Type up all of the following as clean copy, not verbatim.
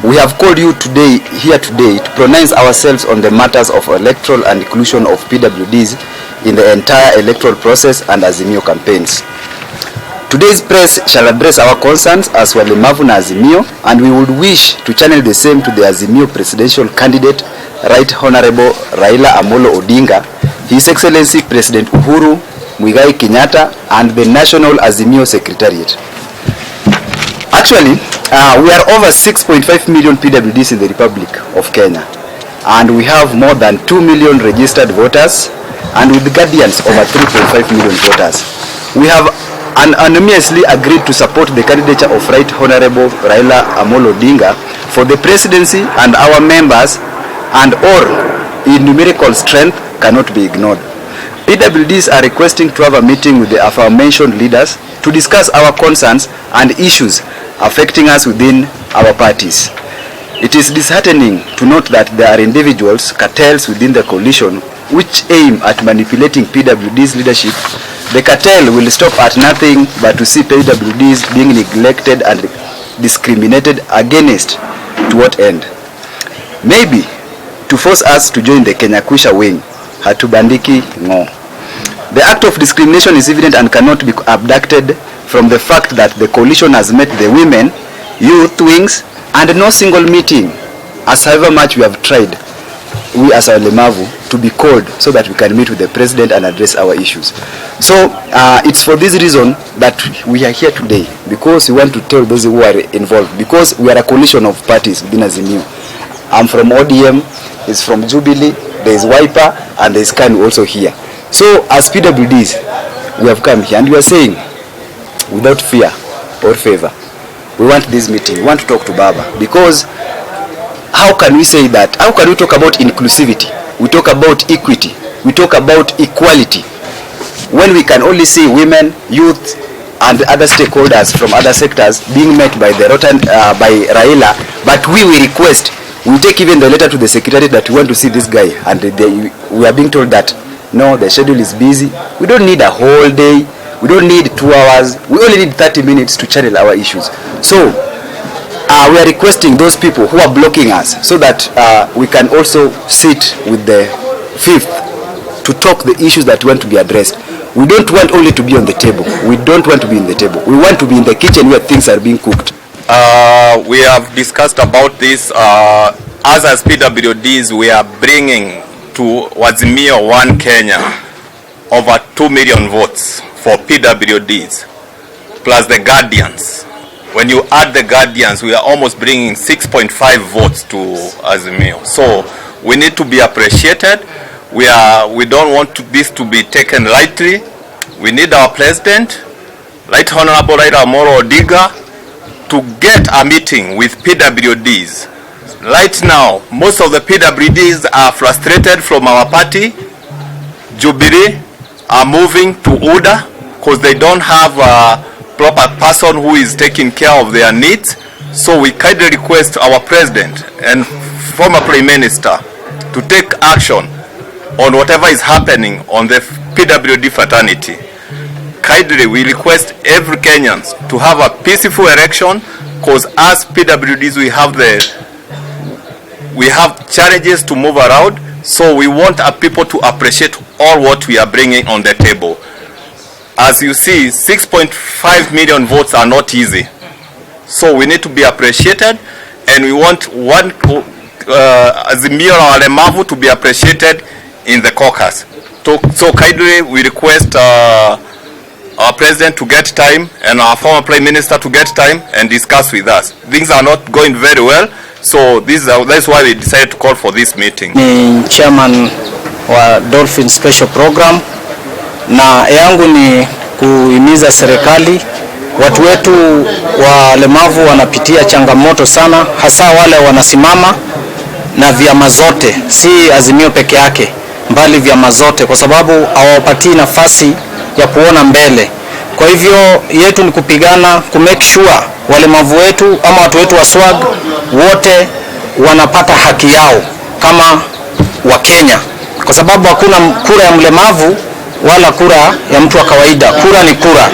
We have called you here today to pronounce ourselves on the matters of electoral and inclusion of PWDs in the entire electoral process and Azimio campaigns. Today's press shall address our concerns as walemavu na Azimio, and we would wish to channel the same to the Azimio presidential candidate, Right Honorable Raila Amolo Odinga, His Excellency President Uhuru Muigai Kenyatta, and the National Azimio Secretariat. Actually, we are over 6.5 million PWDs in the Republic of Kenya, and we have more than 2 million registered voters, and with the guardians over 3.5 million voters. We have unanimously agreed to support the candidature of Right Honorable Raila Amolo Odinga for the presidency, and our members and all in numerical strength cannot be ignored. PWDs are requesting to have a meeting with the aforementioned leaders to discuss our concerns and issues affecting us within our parties. It is disheartening to note that there are individuals, cartels within the coalition which aim at manipulating PWDs leadership. The cartel will stop at nothing but to see PWDs being neglected and discriminated against. To what end? Maybe to force us to join the Kenya Kwisha wing. Hatubandiki no. The act of discrimination is evident and cannot be abducted from the fact that the coalition has met the women, youth wings, and no single meeting, as however much we have tried, we as walemavu, to be called so that we can meet with the president and address our issues. So it's for this reason that we are here today, because we want to tell those who are involved, because we are a coalition of parties within Azimio. I'm from ODM, is from Jubilee, there is Wiper, and there is KANU also here. So as PWDs, we have come here and we are saying, without fear or favor, we want this meeting, we want to talk to Baba, because how can we say that? How can we talk about inclusivity? We talk about equity, we talk about equality, when we can only see women, youth, and other stakeholders from other sectors being met by by Raila, but we request, we take even the letter to the secretary that we want to see this guy, and we are being told that no, the schedule is busy. We don't need a whole day, we don't need 2 hours, we only need 30 minutes to channel our issues. So we are requesting those people who are blocking us so that we can also sit with the fifth to talk the issues that want to be addressed. We don't want only to be on the table. We don't want to be in the table. We want to be in the kitchen where things are being cooked. We have discussed about this. As PWDs, we are bringing to Azimio-One Kenya over 2 million votes for PWDs, plus the guardians. When you add the guardians, we are almost bringing 6.5 votes to Azimio. So we need to be appreciated. We don't want this to be taken lightly. We need our president, Right Honorable Raila Amolo Odinga, to get a meeting with PWDs. Right now, most of the PWDs are frustrated from our party. Jubilee are moving to UDA because they don't have a proper person who is taking care of their needs. So we kindly request our president and former prime minister to take action on whatever is happening on the PWD fraternity. Kindly we request every Kenyans to have a peaceful election, because as PWDs we have challenges to move around, so we want our people to appreciate all what we are bringing on the table. As you see, 6.5 million votes are not easy, so we need to be appreciated, and we want one Azimio walemavu to be appreciated in the caucus. So kindly we request our president to get time and our former prime minister to get time and discuss with us. Things are not going very well, so that's why we decided to call for this meeting. Ni chairman wa Dolphin Special Program, na yangu ni kuhimiza serikali. Watu wetu walemavu wanapitia changamoto sana, hasa wale wanasimama na vyama zote, si Azimio peke yake, mbali vyama zote, kwa sababu hawapatii nafasi ya kuona mbele. Kwa hivyo yetu ni kupigana ku make sure walemavu wetu ama watu wetu wa swag wote wanapata haki yao kama wa Kenya, kwa sababu hakuna kura ya mlemavu wala kura ya mtu wa kawaida. Kura ni kura.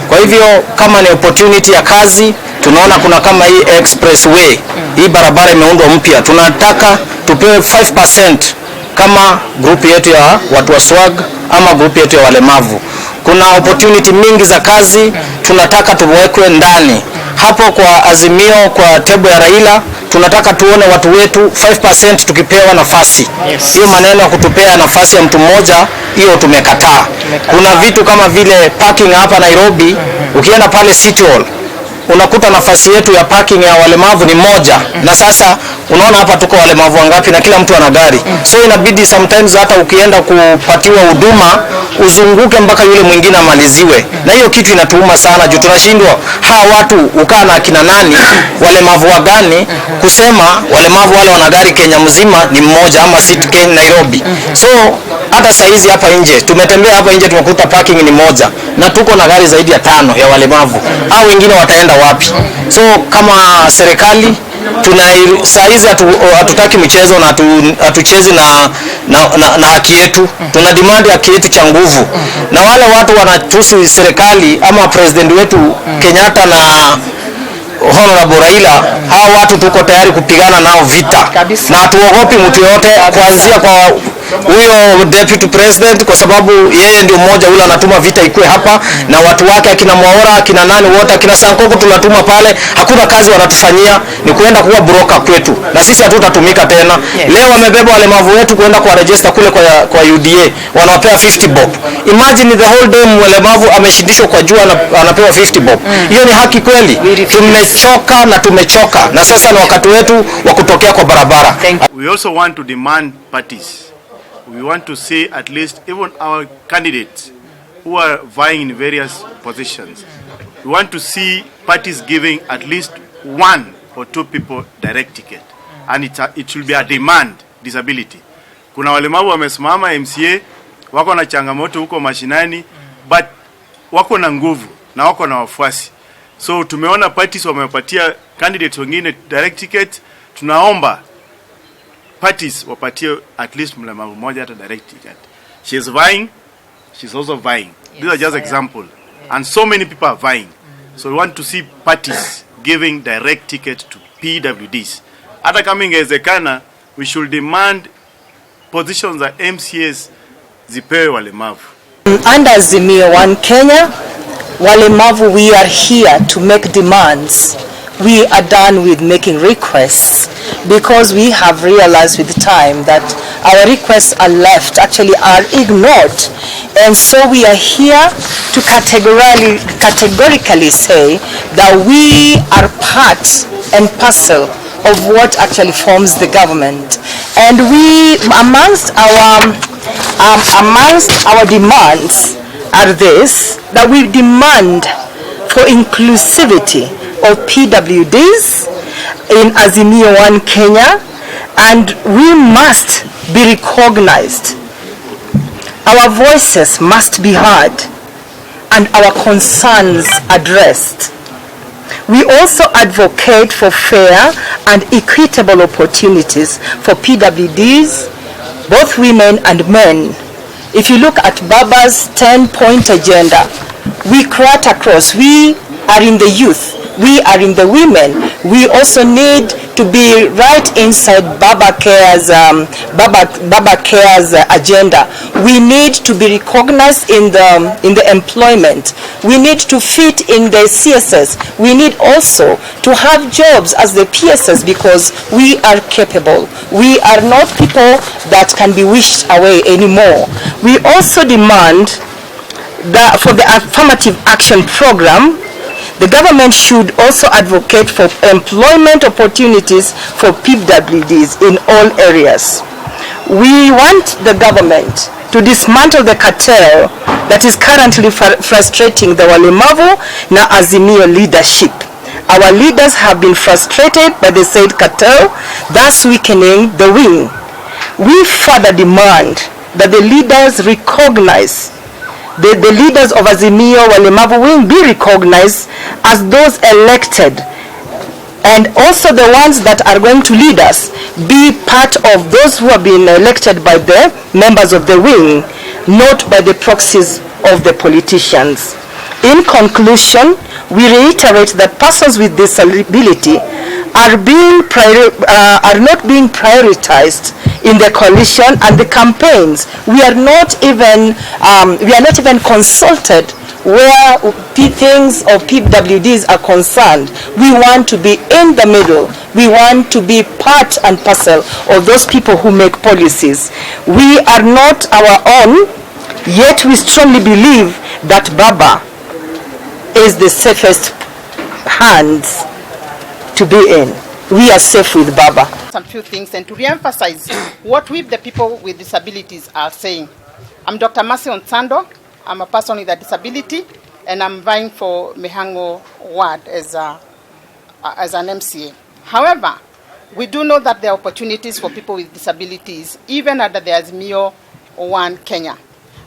Kwa hivyo kama ni opportunity ya kazi, tunaona kuna kama hii expressway, hii barabara imeundwa mpya, tunataka tupewe 5% kama grupu yetu ya watu wa swag ama grupu yetu ya walemavu. Kuna opportunity mingi za kazi, tunataka tuwekwe ndani. Hapo kwa Azimio, kwa tebo ya Raila, tunataka tuone watu wetu 5% tukipewa nafasi. Hiyo maneno ya kutupea nafasi ya mtu mmoja, hiyo tumekataa. Kuna vitu kama vile parking hapa Nairobi, ukienda pale City Hall, unakuta nafasi yetu ya parking ya walemavu ni moja. Na sasa unaona hapa tuko walemavu wangapi na kila mtu ana gari. So inabidi sometimes hata ukienda kupatiwa huduma uzunguke mpaka yule mwingine amaliziwe. Na hiyo kitu inatuuma sana juu tunashindwa hawa watu ukaa na kina nani, walemavu wa gani, kusema walemavu wale wana gari Kenya mzima ni mmoja ama City Kenya Nairobi. So hata saizi hapa nje, tumetembea hapa nje tumekuta parking ni moja na tuko na gari zaidi ya 5 ya walemavu. Hao wengine wataenda wapi? So kama serikali saizi hatutaki mchezo na hatuchezi na haki yetu. Tuna demand haki yetu cha nguvu. Na wale watu wanatusi serikali ama president wetu Kenyatta na Honorable Raila, hao watu tuko tayari kupigana nao vita. Na hatuogopi mtu yote, kuanzia kwa huyo deputy president, kwa sababu yeye ndio mmoja ule anatuma vita ikue hapa, na watu wake akina Mwaura, akina nani wote, akina Sankoko tunatuma pale. Hakuna kazi wanatufanyia, ni kuenda kuwa broker kwetu, na sisi hatutatumika tena. Leo wamebeba walemavu wetu kuenda kwa register kule kwa UDA, wanawapea 50 bob. Imagine the whole day walemavu ameshindishwa kwa jua anapewa 50 bob. Hiyo ni haki kweli? Tumechoka na tumechoka, na sasa ni wakati wetu wa kutokea kwa barabara. We also want to demand parties. We want to see at least even our candidates who are vying in various positions. We want to see parties giving at least 1 or 2 people direct ticket. And it should be a demand, disability. Kuna walemavu wamesimama MCA, wako na changamoto huko mashinani, but wako na nguvu na wako na wafuasi. So tumeona parties wamewapatia candidates wengine direct ticket. Tunaomba parties wapatie at least mlemavu mmoja hata direct ticket. She is vying, she's also vying. These are just example. And so many people are vying. So we want to see parties giving direct ticket to PWDs. Hata kama ingewezekana, we should demand positions za MCAs zipewe walemavu. Under Azimio-One Kenya, walemavu, we are here to make demands. We are done with making requests because we have realized with time that our requests are ignored. And so we are here to categorically say that we are part and parcel of what actually forms the government. And we, amongst our demands are this, that we demand for inclusivity of PWDs in Azimio-One Kenya, and we must be recognized. Our voices must be heard and our concerns addressed. We also advocate for fair and equitable opportunities for PWDs, both women and men. If you look at Baba's 10-point agenda, we cut across. We are in the youth. We are in the women. We also need to be right inside Baba Care's agenda. We need to be recognized in the employment. We need to fit in the CSS. We need also to have jobs as the PSS because we are capable. We are not people that can be wished away anymore. We also demand that for the affirmative action program, the government should also advocate for employment opportunities for PWDs in all areas. We want the government to dismantle the cartel that is currently frustrating the walemavu na Azimio leadership. Our leaders have been frustrated by the said cartel, thus weakening the wing. We further demand that the leaders recognize the leaders of Azimio Walemavu will be recognized as those elected, and also the ones that are going to lead us be part of those who have been elected by the members of the wing. not by the proxies of the politicians. In conclusion, we reiterate that persons with disability are not being prioritized in the coalition and the campaigns. We are not even consulted where things of PWDs are concerned. We want to be in the middle. We want to be part and parcel of those people who make policies. We are not our own, yet we strongly believe that Baba is the safest hands to be in. We are safe with Baba. Some few things and to re-emphasize what we, the people with disabilities, are saying. I'm Dr. Mercy Onsando. I'm a person with a disability, and I'm vying for Mihango Ward as an MCA. However, we do know that there are opportunities for people with disabilities, even under the Azimio-One Kenya.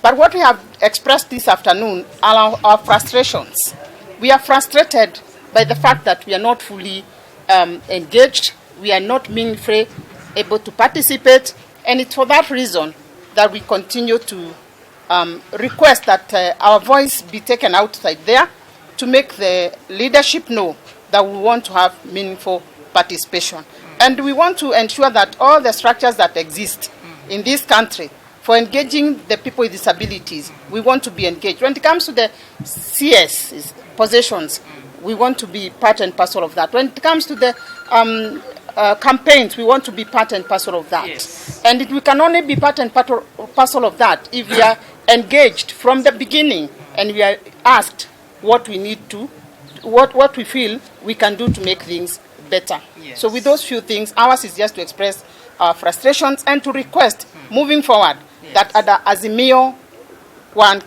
But what we have expressed this afternoon are our frustrations. We are frustrated by the fact that we are not fully engaged, we are not meaningfully able to participate, and it's for that reason that we continue to request that our voice be taken outside there to make the leadership know that we want to have meaningful participation. And we want to ensure that all the structures that exist in this country for engaging the people with disabilities, we want to be engaged. When it comes to the CS positions, we want to be part and parcel of that. When it comes to the campaigns, we want to be part and parcel of that. Yes. And we can only be part and parcel of that if we are engaged from the beginning and we are asked what we need to, what we feel we can do to make things better. Yes. So with those few things, ours is just to express our frustrations and to request moving forward that at the Azimio-One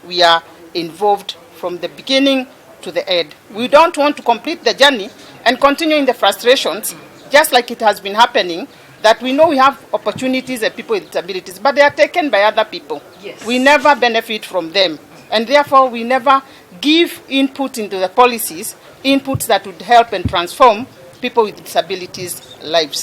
we are involved from the beginning to the end. We don't want to complete the journey and continue in the frustrations, just like it has been happening, that we know we have opportunities and people with disabilities, but they are taken by other people. Yes. We never benefit from them, and therefore we never give input into the policies, inputs that would help and transform people with disabilities' lives.